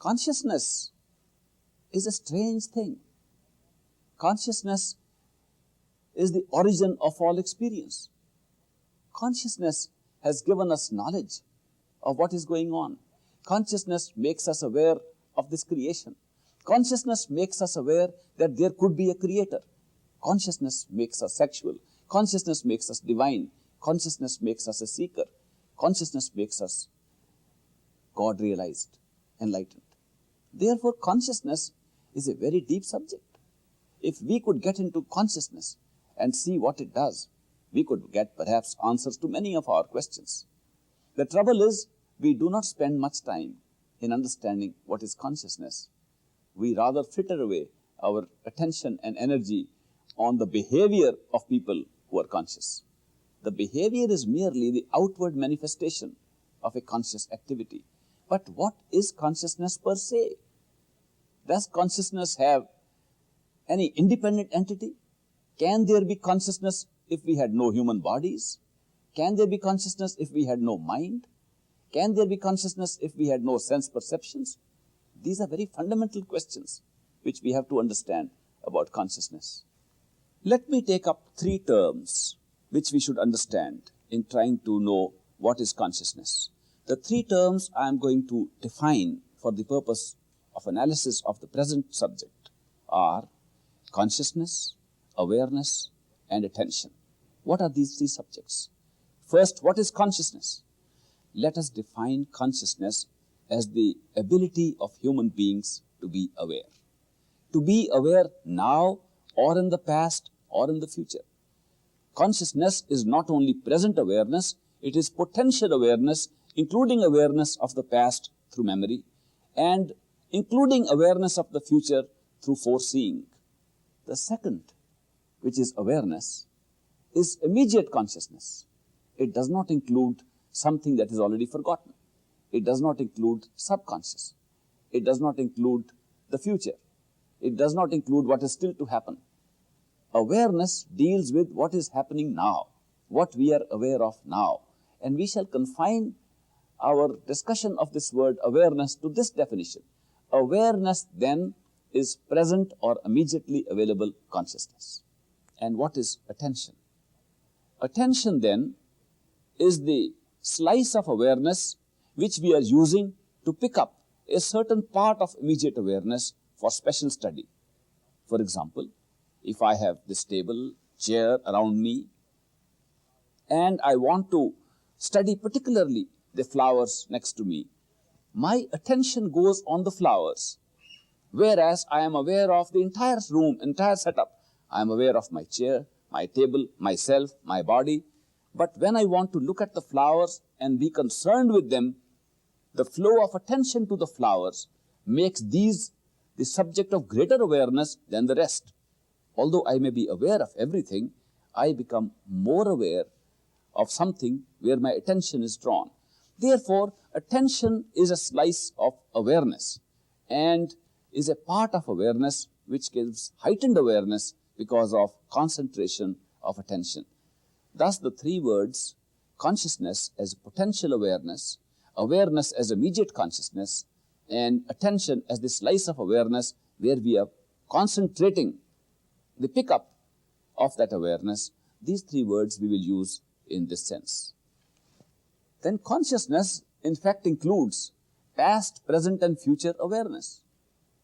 Consciousness is a strange thing. Consciousness is the origin of all experience. Consciousness has given us knowledge of what is going on. Consciousness makes us aware of this creation. Consciousness makes us aware that there could be a creator. Consciousness makes us sexual. Consciousness makes us divine. Consciousness makes us a seeker. Consciousness makes us God realized, enlightened. Therefore, consciousness is a very deep subject. If we could get into consciousness and see what it does, we could get perhaps answers to many of our questions. The trouble is, we do not spend much time in understanding what is consciousness. We rather fritter away our attention and energy on the behavior of people who are conscious. The behavior is merely the outward manifestation of a conscious activity. But what is consciousness per se? Does consciousness have any independent entity? Can there be consciousness if we had no human bodies? Can there be consciousness if we had no mind? Can there be consciousness if we had no sense perceptions? These are very fundamental questions which we have to understand about consciousness. Let me take up three terms which we should understand in trying to know what is consciousness. The three terms I am going to define for the purpose of analysis of the present subject are consciousness, awareness, and attention. What are these three subjects? First, what is consciousness? Let us define consciousness as the ability of human beings to be aware. To be aware now or in the past or in the future. Consciousness is not only present awareness, it is potential awareness, including awareness of the past through memory and including awareness of the future through foreseeing. The second, which is awareness, is immediate consciousness. It does not include something that is already forgotten. It does not include subconscious. It does not include the future. It does not include what is still to happen. Awareness deals with what is happening now, what we are aware of now. And we shall confine our discussion of this word awareness to this definition. Awareness then is present or immediately available consciousness. And what is attention? Attention then is the slice of awareness which we are using to pick up a certain part of immediate awareness for special study. For example, if I have this table, chair around me, and I want to study particularly the flowers next to me, my attention goes on the flowers, whereas I am aware of the entire room, entire setup. I am aware of my chair, my table, myself, my body. But when I want to look at the flowers and be concerned with them, the flow of attention to the flowers makes these the subject of greater awareness than the rest. Although I may be aware of everything, I become more aware of something where my attention is drawn. Therefore, attention is a slice of awareness and is a part of awareness which gives heightened awareness because of concentration of attention. Thus, the three words, consciousness as potential awareness, awareness as immediate consciousness, and attention as the slice of awareness where we are concentrating the pickup of that awareness, these three words we will use in this sense. Then consciousness in fact includes past, present and future awareness,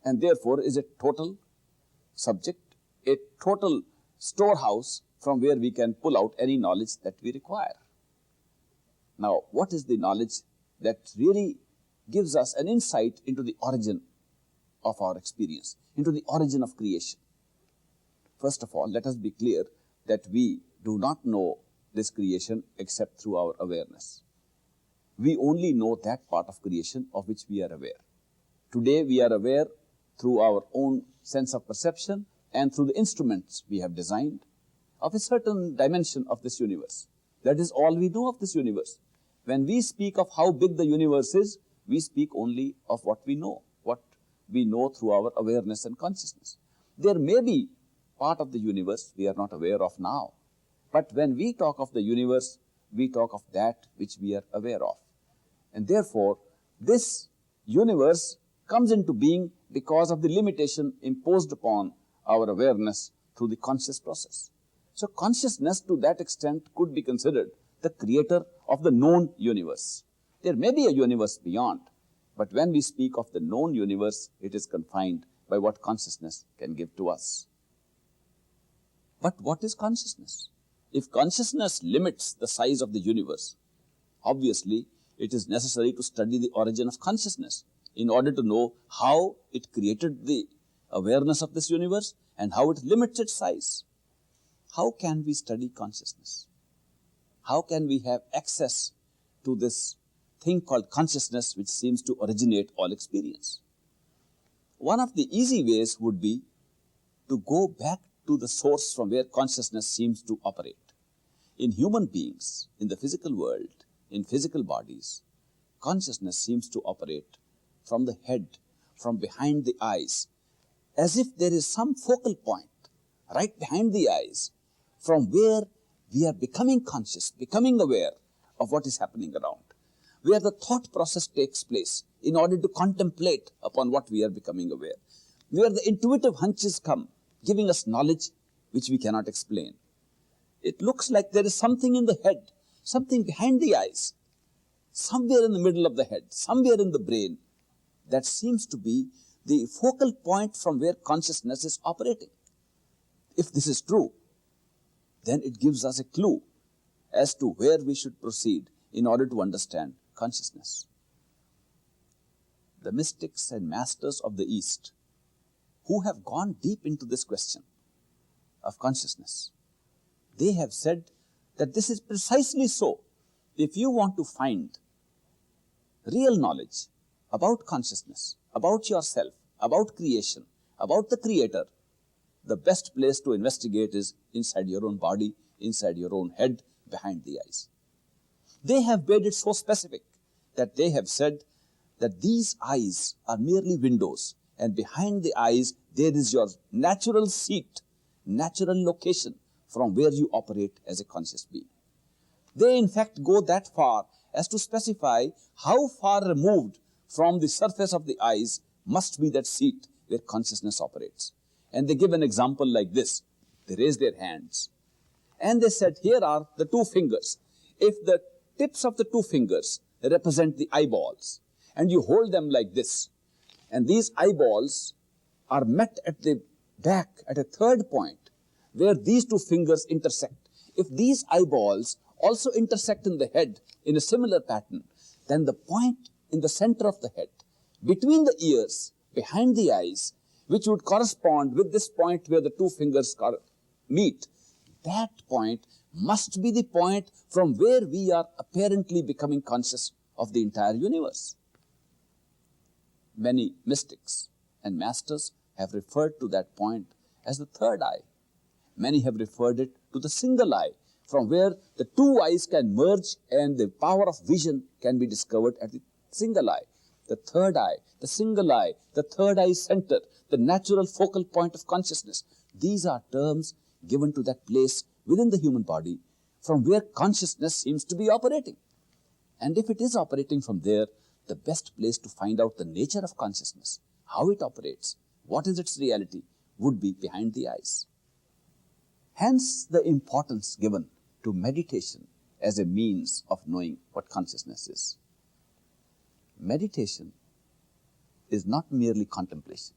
and therefore is a total subject, a total storehouse from where we can pull out any knowledge that we require. Now, what is the knowledge that really gives us an insight into the origin of our experience, into the origin of creation? First of all, let us be clear that we do not know this creation except through our awareness. We only know that part of creation of which we are aware. Today we are aware through our own sense of perception and through the instruments we have designed of a certain dimension of this universe. That is all we know of this universe. When we speak of how big the universe is, we speak only of what we know through our awareness and consciousness. There may be part of the universe we are not aware of now, but when we talk of the universe, we talk of that which we are aware of. And therefore, this universe comes into being because of the limitation imposed upon our awareness through the conscious process. So consciousness to that extent could be considered the creator of the known universe. There may be a universe beyond, but when we speak of the known universe, it is confined by what consciousness can give to us. But what is consciousness? If consciousness limits the size of the universe, obviously it is necessary to study the origin of consciousness in order to know how it created the awareness of this universe and how it limits its size. How can we study consciousness? How can we have access to this thing called consciousness which seems to originate all experience? One of the easy ways would be to go back to the source from where consciousness seems to operate. In human beings, in the physical world, in physical bodies, consciousness seems to operate from the head, from behind the eyes, as if there is some focal point right behind the eyes from where we are becoming conscious, becoming aware of what is happening around, where the thought process takes place in order to contemplate upon what we are becoming aware, where the intuitive hunches come, giving us knowledge which we cannot explain. It looks like there is something in the head, something behind the eyes, somewhere in the middle of the head, somewhere in the brain, that seems to be the focal point from where consciousness is operating. If this is true, then it gives us a clue as to where we should proceed in order to understand consciousness. The mystics and masters of the East, who have gone deep into this question of consciousness, they have said that this is precisely so. If you want to find real knowledge about consciousness, about yourself, about creation, about the Creator, the best place to investigate is inside your own body, inside your own head, behind the eyes. They have made it so specific that they have said that these eyes are merely windows, and behind the eyes there is your natural seat, natural location from where you operate as a conscious being. They in fact go that far as to specify how far removed from the surface of the eyes must be that seat where consciousness operates. And they give an example like this. They raise their hands and they said, here are the two fingers. If the tips of the two fingers represent the eyeballs and you hold them like this, and these eyeballs are met at the back at a third point where these two fingers intersect. If these eyeballs also intersect in the head in a similar pattern, then the point in the center of the head, between the ears, behind the eyes, which would correspond with this point where the two fingers meet, that point must be the point from where we are apparently becoming conscious of the entire universe. Many mystics and masters have referred to that point as the third eye. Many have referred it to the single eye, from where the two eyes can merge and the power of vision can be discovered at the single eye. The third eye, the single eye, the third eye center, the natural focal point of consciousness. These are terms given to that place within the human body from where consciousness seems to be operating. And if it is operating from there, the best place to find out the nature of consciousness, how it operates, what is its reality, would be behind the eyes. Hence the importance given to meditation as a means of knowing what consciousness is. Meditation is not merely contemplation.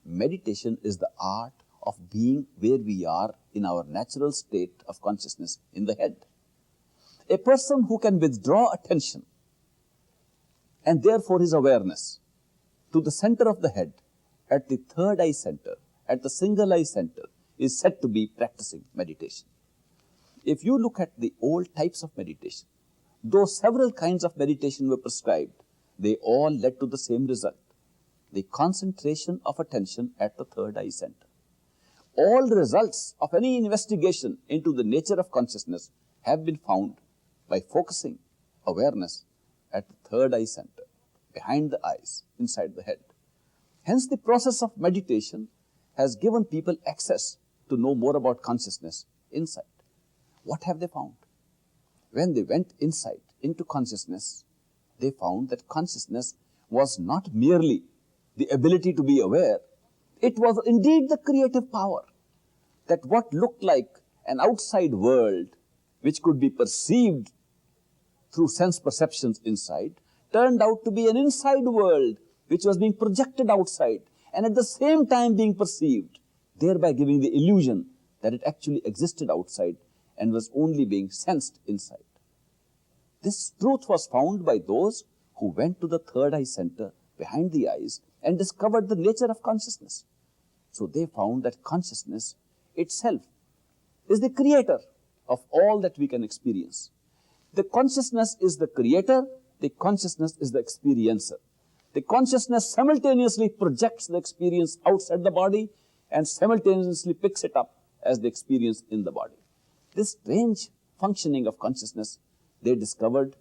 Meditation is the art of being where we are in our natural state of consciousness in the head. A person who can withdraw attention and therefore his awareness to the center of the head, at the third eye center, at the single eye center, is said to be practicing meditation. If you look at the old types of meditation, though several kinds of meditation were prescribed, they all led to the same result, the concentration of attention at the third eye center. All the results of any investigation into the nature of consciousness have been found by focusing awareness at the third eye center, behind the eyes, inside the head. Hence the process of meditation has given people access to know more about consciousness inside. What have they found? When they went inside into consciousness, they found that consciousness was not merely the ability to be aware, it was indeed the creative power that what looked like an outside world which could be perceived through sense perceptions inside turned out to be an inside world which was being projected outside and at the same time being perceived, thereby giving the illusion that it actually existed outside and was only being sensed inside. This truth was found by those who went to the third eye center behind the eyes and discovered the nature of consciousness. So they found that consciousness itself is the creator of all that we can experience. The consciousness is the creator, the consciousness is the experiencer. The consciousness simultaneously projects the experience outside the body and simultaneously picks it up as the experience in the body. This strange functioning of consciousness they discovered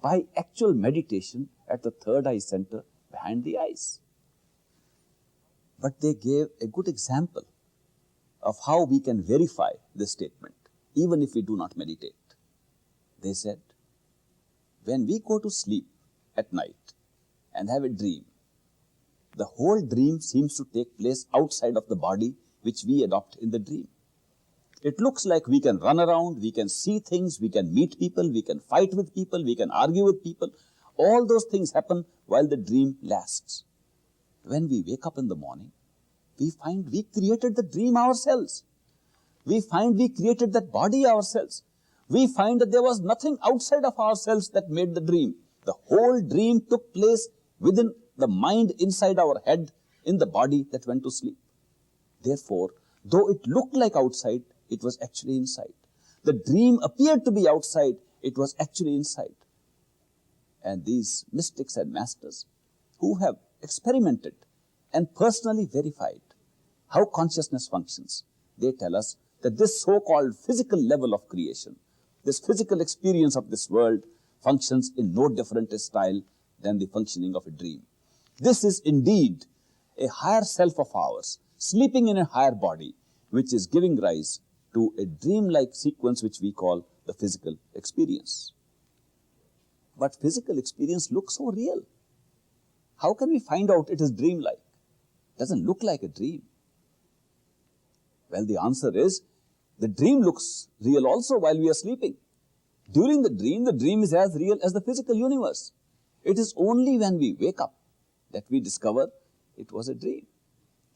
by actual meditation at the third eye center behind the eyes. But they gave a good example of how we can verify this statement, even if we do not meditate. They said, when we go to sleep at night and have a dream, the whole dream seems to take place outside of the body which we adopt in the dream. It looks like we can run around, we can see things, we can meet people, we can fight with people, we can argue with people. All those things happen while the dream lasts. When we wake up in the morning, we find we created the dream ourselves. We find we created that body ourselves. We find that there was nothing outside of ourselves that made the dream. The whole dream took place within the mind inside our head in the body that went to sleep. Therefore, though it looked like outside, it was actually inside. The dream appeared to be outside, it was actually inside. And these mystics and masters who have experimented and personally verified how consciousness functions, they tell us that this so-called physical level of creation, this physical experience of this world functions in no different a style than the functioning of a dream. This is indeed a higher self of ours, sleeping in a higher body, which is giving rise to a dream-like sequence which we call the physical experience. But physical experience looks so real. How can we find out it is dream-like? It doesn't look like a dream. Well, the answer is, the dream looks real also while we are sleeping. During the dream is as real as the physical universe. It is only when we wake up that we discover it was a dream.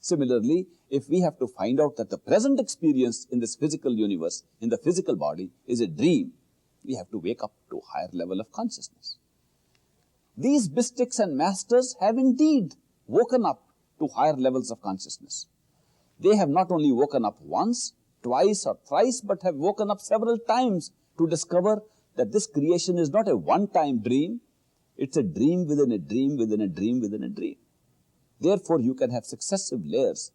Similarly, if we have to find out that the present experience in this physical universe, in the physical body, is a dream, we have to wake up to a higher level of consciousness. These mystics and masters have indeed woken up to higher levels of consciousness. They have not only woken up once, twice or thrice, but have woken up several times to discover that this creation is not a one-time dream, it's a dream within a dream within a dream within a dream. Therefore, you can have successive layers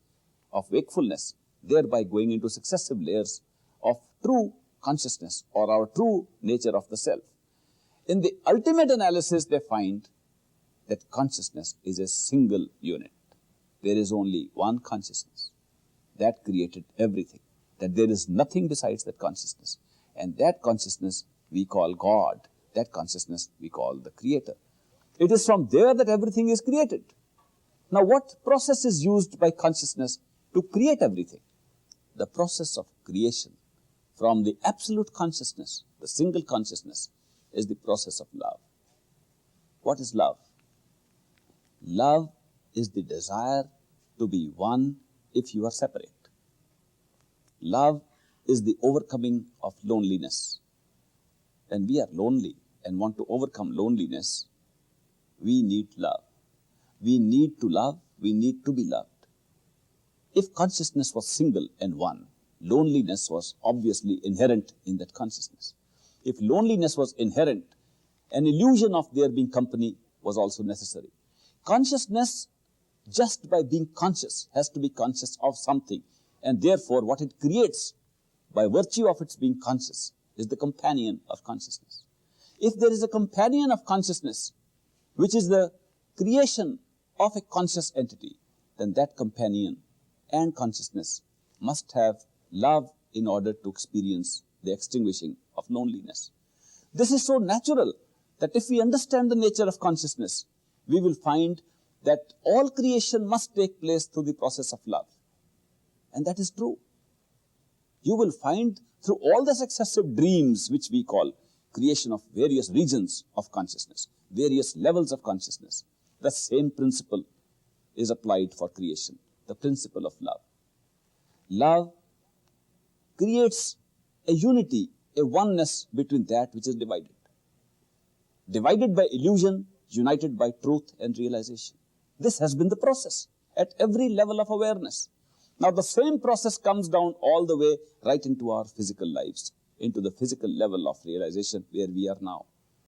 of wakefulness, thereby going into successive layers of true consciousness or our true nature of the self. In the ultimate analysis, they find that consciousness is a single unit. There is only one consciousness that created everything, that there is nothing besides that consciousness. And that consciousness we call God, that consciousness we call the Creator. It is from there that everything is created. Now, what process is used by consciousness to create everything? The process of creation from the absolute consciousness, the single consciousness, is the process of love. What is love? Love is the desire to be one if you are separate. Love is the overcoming of loneliness. When we are lonely and want to overcome loneliness, we need love. We need to love, we need to be loved. If consciousness was single and one, loneliness was obviously inherent in that consciousness. If loneliness was inherent, an illusion of there being company was also necessary. Consciousness, just by being conscious, has to be conscious of something, and therefore what it creates by virtue of its being conscious is the companion of consciousness. If there is a companion of consciousness, which is the creation of a conscious entity, then that companion and consciousness must have love in order to experience the extinguishing of loneliness. This is so natural that if we understand the nature of consciousness, we will find that all creation must take place through the process of love. And that is true. You will find through all the successive dreams, which we call creation of various regions of consciousness, various levels of consciousness, the same principle is applied for creation, the principle of love. Love creates a unity, a oneness between that which is divided. Divided by illusion, united by truth and realization. This has been the process at every level of awareness. Now the same process comes down all the way right into our physical lives, into the physical level of realization where we are now.